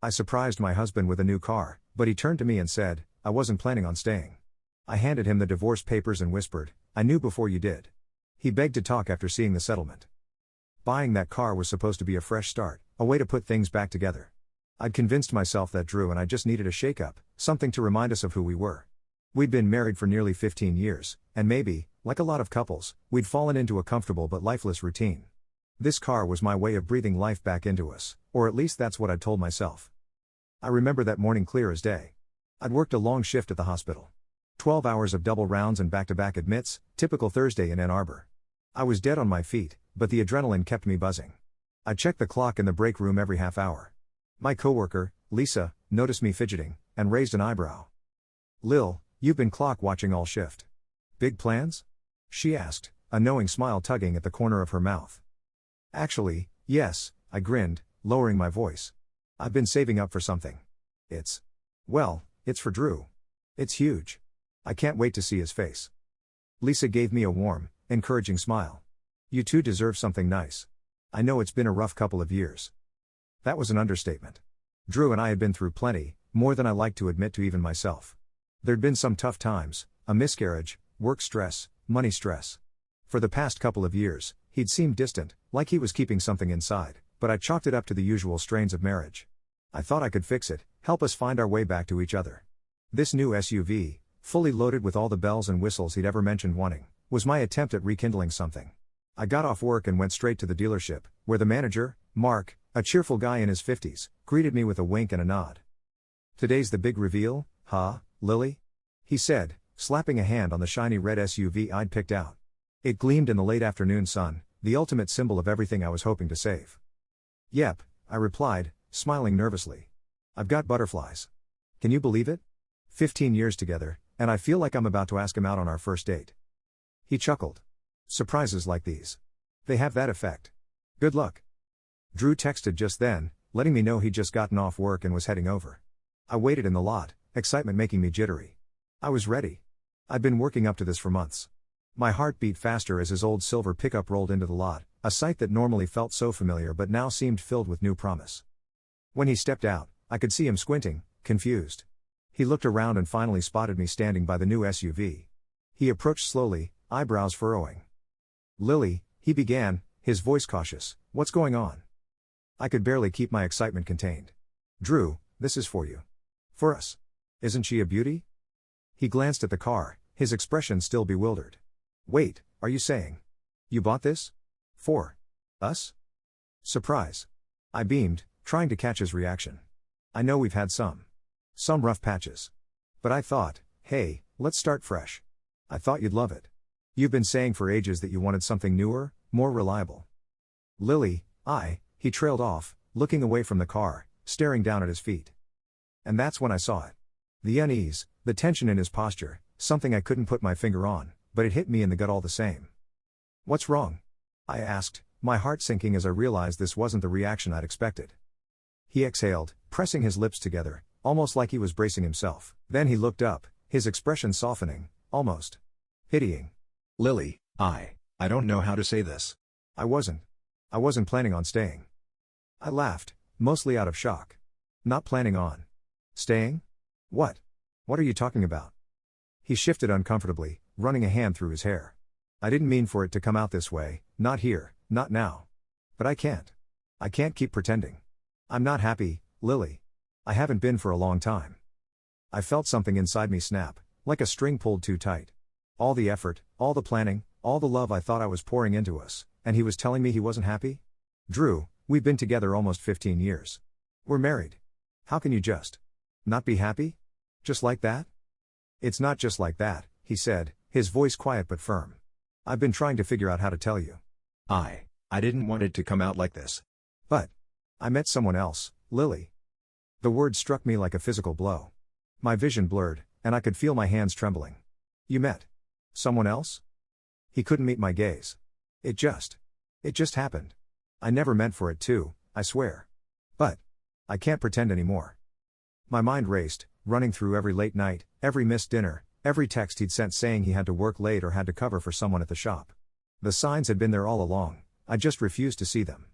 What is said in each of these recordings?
I surprised my husband with a new car, but he turned to me and said, I wasn't planning on staying. I handed him the divorce papers and whispered, I knew before you did. He begged to talk after seeing the settlement. Buying that car was supposed to be a fresh start, a way to put things back together. I'd convinced myself that Drew and I just needed a shake-up, something to remind us of who we were. We'd been married for nearly 15 years, and maybe, like a lot of couples, we'd fallen into a comfortable but lifeless routine. This car was my way of breathing life back into us, or at least that's what I'd told myself. I remember that morning clear as day. I'd worked a long shift at the hospital. 12 hours of double rounds and back-to-back admits, typical Thursday in Ann Arbor. I was dead on my feet, but the adrenaline kept me buzzing. I checked the clock in the break room every half hour. My coworker, Lisa, noticed me fidgeting, and raised an eyebrow. Lil, you've been clock watching all shift. Big plans? She asked, a knowing smile tugging at the corner of her mouth. Actually, yes, I grinned, lowering my voice. I've been saving up for something. It's for Drew. It's huge. I can't wait to see his face. Lisa gave me a warm, encouraging smile. You two deserve something nice. I know it's been a rough couple of years. That was an understatement. Drew and I had been through plenty, more than I liked to admit to even myself. There'd been some tough times, a miscarriage, work stress, money stress. For the past couple of years, he'd seemed distant, like he was keeping something inside, but I chalked it up to the usual strains of marriage. I thought I could fix it, help us find our way back to each other. This new SUV, fully loaded with all the bells and whistles he'd ever mentioned wanting, was my attempt at rekindling something. I got off work and went straight to the dealership, where the manager, Mark, a cheerful guy in his 50s, greeted me with a wink and a nod. Today's the big reveal, huh, Lily? He said, slapping a hand on the shiny red SUV I'd picked out. It gleamed in the late afternoon sun, the ultimate symbol of everything I was hoping to save. Yep, I replied, smiling nervously. I've got butterflies. Can you believe it? 15 years together, and I feel like I'm about to ask him out on our first date. He chuckled. Surprises like these. They have that effect. Good luck. Drew texted just then, letting me know he'd just gotten off work and was heading over. I waited in the lot, excitement making me jittery. I was ready. I'd been working up to this for months. My heart beat faster as his old silver pickup rolled into the lot, a sight that normally felt so familiar but now seemed filled with new promise. When he stepped out, I could see him squinting, confused. He looked around and finally spotted me standing by the new SUV. He approached slowly, eyebrows furrowing. Lily, he began, his voice cautious, what's going on? I could barely keep my excitement contained. Drew, this is for you. For us. Isn't she a beauty? He glanced at the car, his expression still bewildered. Wait, are you saying you bought this? For us? Surprise. I beamed, trying to catch his reaction. I know we've had some rough patches. But I thought, hey, let's start fresh. I thought you'd love it. You've been saying for ages that you wanted something newer, more reliable. Lily, he trailed off, looking away from the car, staring down at his feet. And that's when I saw it. The unease, the tension in his posture, something I couldn't put my finger on, but it hit me in the gut all the same. What's wrong? I asked, my heart sinking as I realized this wasn't the reaction I'd expected. He exhaled, pressing his lips together, almost like he was bracing himself. Then he looked up, his expression softening, almost pitying. Lily, I don't know how to say this. I wasn't planning on staying. I laughed, mostly out of shock. Not planning on staying? What are you talking about? He shifted uncomfortably, running a hand through his hair. I didn't mean for it to come out this way, not here, not now. But I can't keep pretending. I'm not happy, Lily. I haven't been for a long time. I felt something inside me snap, like a string pulled too tight. All the effort, all the planning, all the love I thought I was pouring into us, and he was telling me he wasn't happy? Drew, we've been together almost 15 years. We're married. How can you just not be happy? Just like that? It's not just like that, he said, his voice quiet but firm. I've been trying to figure out how to tell you. I didn't want it to come out like this. But I met someone else, Lily. The word struck me like a physical blow. My vision blurred, and I could feel my hands trembling. You met someone else? He couldn't meet my gaze. It just happened. I never meant for it to, I swear. But I can't pretend anymore. My mind raced, running through every late night, every missed dinner, every text he'd sent saying he had to work late or had to cover for someone at the shop. The signs had been there all along, I just refused to see them.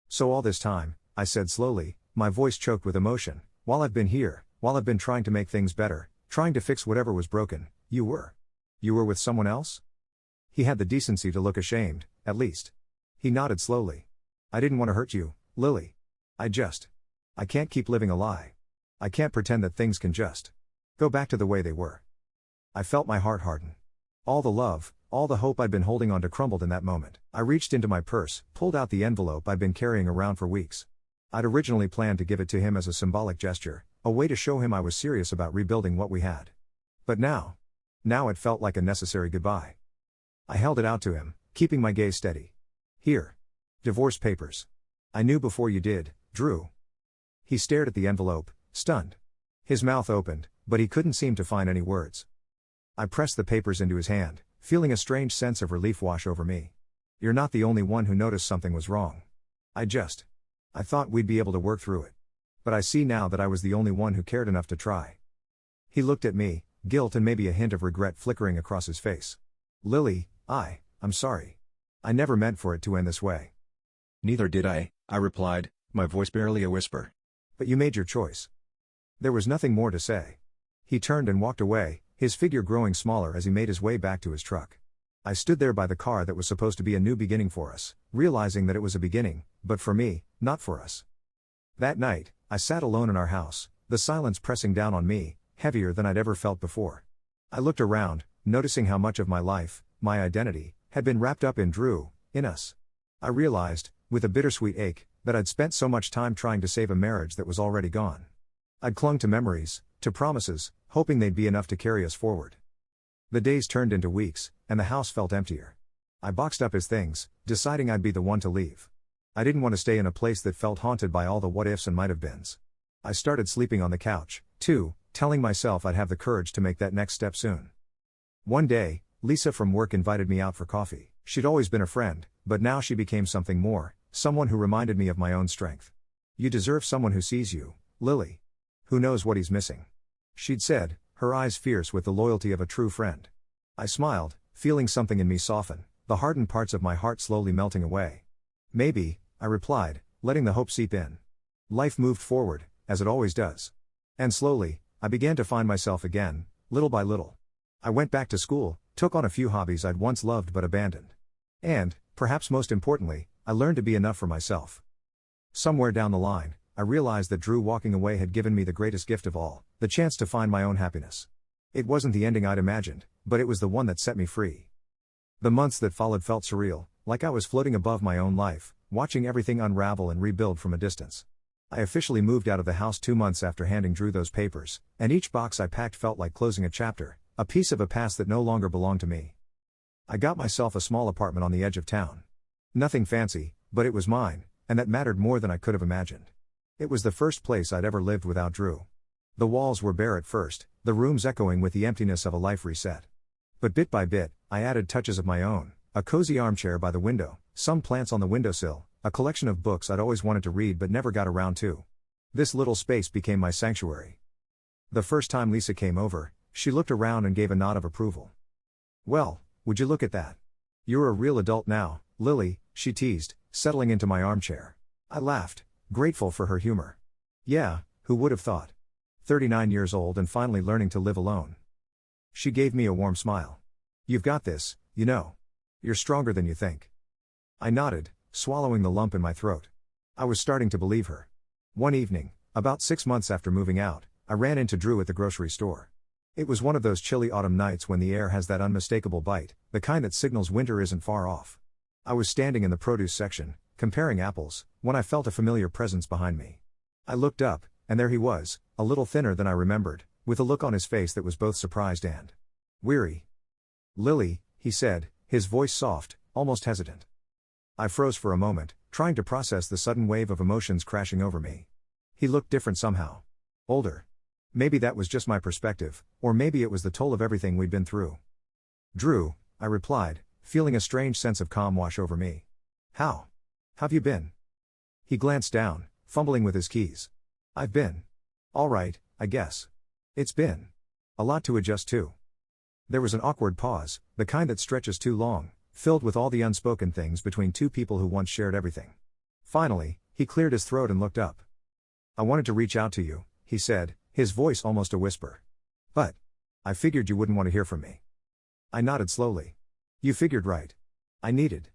So all this time, I said slowly, my voice choked with emotion. While I've been here, while I've been trying to make things better, trying to fix whatever was broken, you were with someone else? He had the decency to look ashamed, at least. He nodded slowly. I didn't want to hurt you, Lily. I can't keep living a lie. I can't pretend that things can just go back to the way they were. I felt my heart harden. All the love, all the hope I'd been holding on to crumbled in that moment. I reached into my purse, pulled out the envelope I'd been carrying around for weeks. I'd originally planned to give it to him as a symbolic gesture, a way to show him I was serious about rebuilding what we had. But now it felt like a necessary goodbye. I held it out to him, keeping my gaze steady. Here. Divorce papers. I knew before you did, Drew. He stared at the envelope, stunned. His mouth opened, but he couldn't seem to find any words. I pressed the papers into his hand, feeling a strange sense of relief wash over me. You're not the only one who noticed something was wrong. I thought we'd be able to work through it. But I see now that I was the only one who cared enough to try. He looked at me, guilt and maybe a hint of regret flickering across his face. Lily, I'm sorry. I never meant for it to end this way. Neither did I replied, my voice barely a whisper. But you made your choice. There was nothing more to say. He turned and walked away, his figure growing smaller as he made his way back to his truck. I stood there by the car that was supposed to be a new beginning for us, realizing that it was a beginning, but for me, not for us. That night, I sat alone in our house, the silence pressing down on me, heavier than I'd ever felt before. I looked around, noticing how much of my life, my identity, had been wrapped up in Drew, in us. I realized, with a bittersweet ache, that I'd spent so much time trying to save a marriage that was already gone. I'd clung to memories, to promises, hoping they'd be enough to carry us forward. The days turned into weeks, and the house felt emptier. I boxed up his things, deciding I'd be the one to leave. I didn't want to stay in a place that felt haunted by all the what-ifs and might-have-beens. I started sleeping on the couch, too, telling myself I'd have the courage to make that next step soon. One day, Lisa from work invited me out for coffee. She'd always been a friend, but now she became something more, someone who reminded me of my own strength. You deserve someone who sees you, Lily. Who knows what he's missing? She'd said, her eyes fierce with the loyalty of a true friend. I smiled, feeling something in me soften, the hardened parts of my heart slowly melting away. Maybe, I replied, letting the hope seep in. Life moved forward, as it always does. And slowly, I began to find myself again, little by little. I went back to school, took on a few hobbies I'd once loved but abandoned. And, perhaps most importantly, I learned to be enough for myself. Somewhere down the line, I realized that Drew walking away had given me the greatest gift of all, the chance to find my own happiness. It wasn't the ending I'd imagined, but it was the one that set me free. The months that followed felt surreal, like I was floating above my own life, watching everything unravel and rebuild from a distance. I officially moved out of the house 2 months after handing Drew those papers, and each box I packed felt like closing a chapter, a piece of a past that no longer belonged to me. I got myself a small apartment on the edge of town. Nothing fancy, but it was mine, and that mattered more than I could have imagined. It was the first place I'd ever lived without Drew. The walls were bare at first, the rooms echoing with the emptiness of a life reset. But bit by bit, I added touches of my own, a cozy armchair by the window, some plants on the windowsill, a collection of books I'd always wanted to read but never got around to. This little space became my sanctuary. The first time Lisa came over, she looked around and gave a nod of approval. Well, would you look at that? You're a real adult now, Lily, she teased, settling into my armchair. I laughed, grateful for her humor. Yeah, who would have thought? 39 years old and finally learning to live alone. She gave me a warm smile. You've got this, you know. You're stronger than you think. I nodded, swallowing the lump in my throat. I was starting to believe her. One evening, about 6 months after moving out, I ran into Drew at the grocery store. It was one of those chilly autumn nights when the air has that unmistakable bite, the kind that signals winter isn't far off. I was standing in the produce section, comparing apples, when I felt a familiar presence behind me. I looked up, and there he was, a little thinner than I remembered, with a look on his face that was both surprised and weary. Lily, he said, his voice soft, almost hesitant. I froze for a moment, trying to process the sudden wave of emotions crashing over me. He looked different somehow. Older. Maybe that was just my perspective, or maybe it was the toll of everything we'd been through. Drew, I replied, feeling a strange sense of calm wash over me. How've you been? He glanced down, fumbling with his keys. I've been all right, I guess. It's been a lot to adjust to. There was an awkward pause, the kind that stretches too long, filled with all the unspoken things between two people who once shared everything. Finally, he cleared his throat and looked up. I wanted to reach out to you, he said, his voice almost a whisper. But I figured you wouldn't want to hear from me. I nodded slowly. You figured right. I needed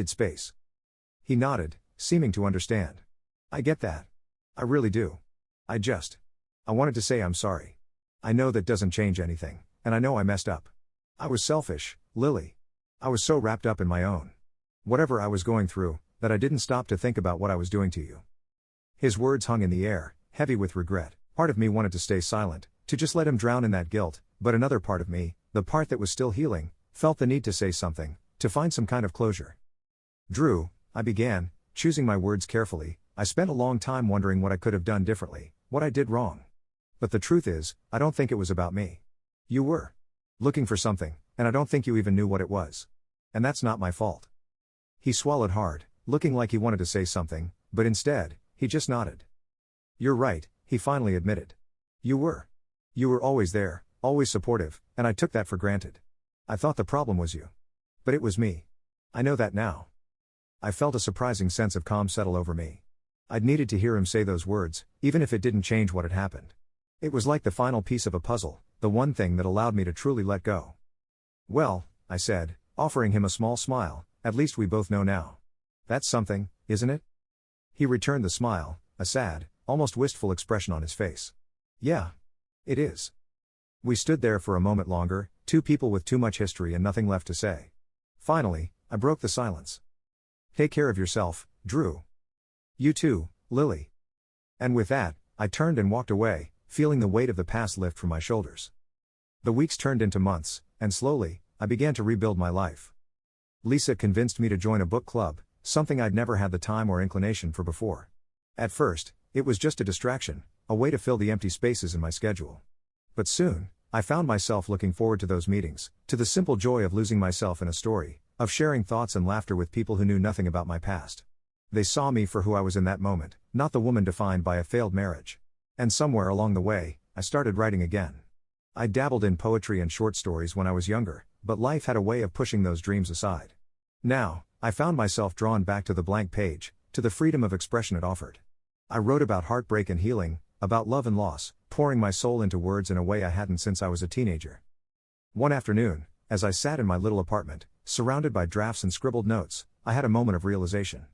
space. He nodded, seeming to understand. I get that. I really do. I wanted to say I'm sorry. I know that doesn't change anything, and I know I messed up. I was selfish, Lily. I was so wrapped up in my own whatever I was going through, that I didn't stop to think about what I was doing to you. His words hung in the air, heavy with regret. Part of me wanted to stay silent, to just let him drown in that guilt, but another part of me, the part that was still healing, felt the need to say something, to find some kind of closure. Drew, I began, choosing my words carefully. I spent a long time wondering what I could have done differently, what I did wrong. But the truth is, I don't think it was about me. You were looking for something, and I don't think you even knew what it was. And that's not my fault. He swallowed hard, looking like he wanted to say something, but instead, he just nodded. You're right, he finally admitted. You were always there, always supportive, and I took that for granted. I thought the problem was you. But it was me. I know that now. I felt a surprising sense of calm settle over me. I'd needed to hear him say those words, even if it didn't change what had happened. It was like the final piece of a puzzle, the one thing that allowed me to truly let go. Well, I said, offering him a small smile, at least we both know now. That's something, isn't it? He returned the smile, a sad, almost wistful expression on his face. Yeah. It is. We stood there for a moment longer, two people with too much history and nothing left to say. Finally, I broke the silence. Take care of yourself, Drew. You too, Lily. And with that, I turned and walked away, feeling the weight of the past lift from my shoulders. The weeks turned into months, and slowly, I began to rebuild my life. Lisa convinced me to join a book club, something I'd never had the time or inclination for before. At first, it was just a distraction, a way to fill the empty spaces in my schedule. But soon, I found myself looking forward to those meetings, to the simple joy of losing myself in a story, of sharing thoughts and laughter with people who knew nothing about my past. They saw me for who I was in that moment, not the woman defined by a failed marriage. And somewhere along the way, I started writing again. I dabbled in poetry and short stories when I was younger, but life had a way of pushing those dreams aside. Now, I found myself drawn back to the blank page, to the freedom of expression it offered. I wrote about heartbreak and healing, about love and loss, pouring my soul into words in a way I hadn't since I was a teenager. One afternoon, as I sat in my little apartment, surrounded by drafts and scribbled notes, I had a moment of realization.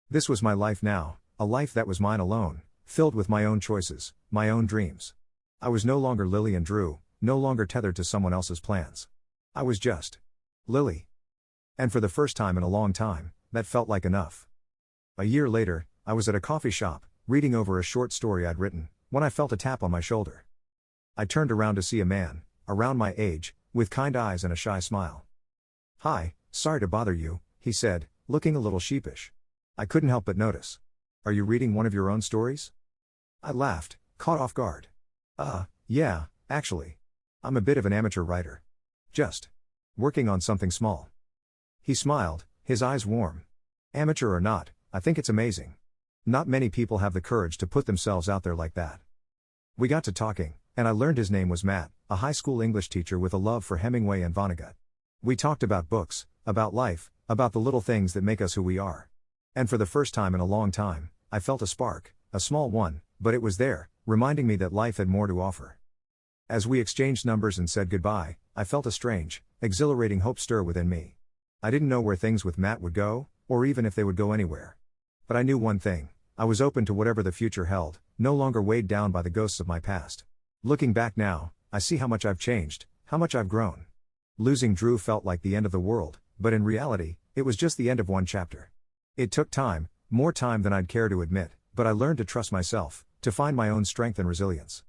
This was my life now, a life that was mine alone, filled with my own choices, my own dreams. I was no longer Lily and Drew, no longer tethered to someone else's plans. I was just Lily. And for the first time in a long time, that felt like enough. A year later, I was at a coffee shop, reading over a short story I'd written, when I felt a tap on my shoulder. I turned around to see a man, around my age, with kind eyes and a shy smile. Hi, sorry to bother you, he said, looking a little sheepish. I couldn't help but notice. Are you reading one of your own stories? I laughed, caught off guard. Yeah, actually. I'm a bit of an amateur writer. Just working on something small. He smiled, his eyes warm. Amateur or not, I think it's amazing. Not many people have the courage to put themselves out there like that. We got to talking, and I learned his name was Matt, a high school English teacher with a love for Hemingway and Vonnegut. We talked about books, about life, about the little things that make us who we are. And for the first time in a long time, I felt a spark, a small one, but it was there, reminding me that life had more to offer. As we exchanged numbers and said goodbye, I felt a strange, exhilarating hope stir within me. I didn't know where things with Matt would go, or even if they would go anywhere. But I knew one thing, I was open to whatever the future held, no longer weighed down by the ghosts of my past. Looking back now, I see how much I've changed, how much I've grown. Losing Drew felt like the end of the world, but in reality, it was just the end of one chapter. It took time, more time than I'd care to admit, but I learned to trust myself, to find my own strength and resilience.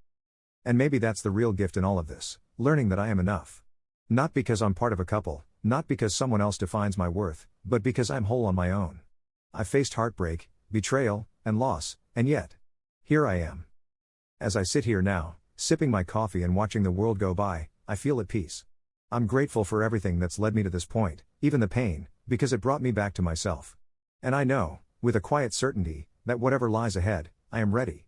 And maybe that's the real gift in all of this, learning that I am enough. Not because I'm part of a couple, not because someone else defines my worth, but because I'm whole on my own. I faced heartbreak, betrayal, and loss, and yet, here I am. As I sit here now, sipping my coffee and watching the world go by, I feel at peace. I'm grateful for everything that's led me to this point, even the pain, because it brought me back to myself. And I know, with a quiet certainty, that whatever lies ahead, I am ready.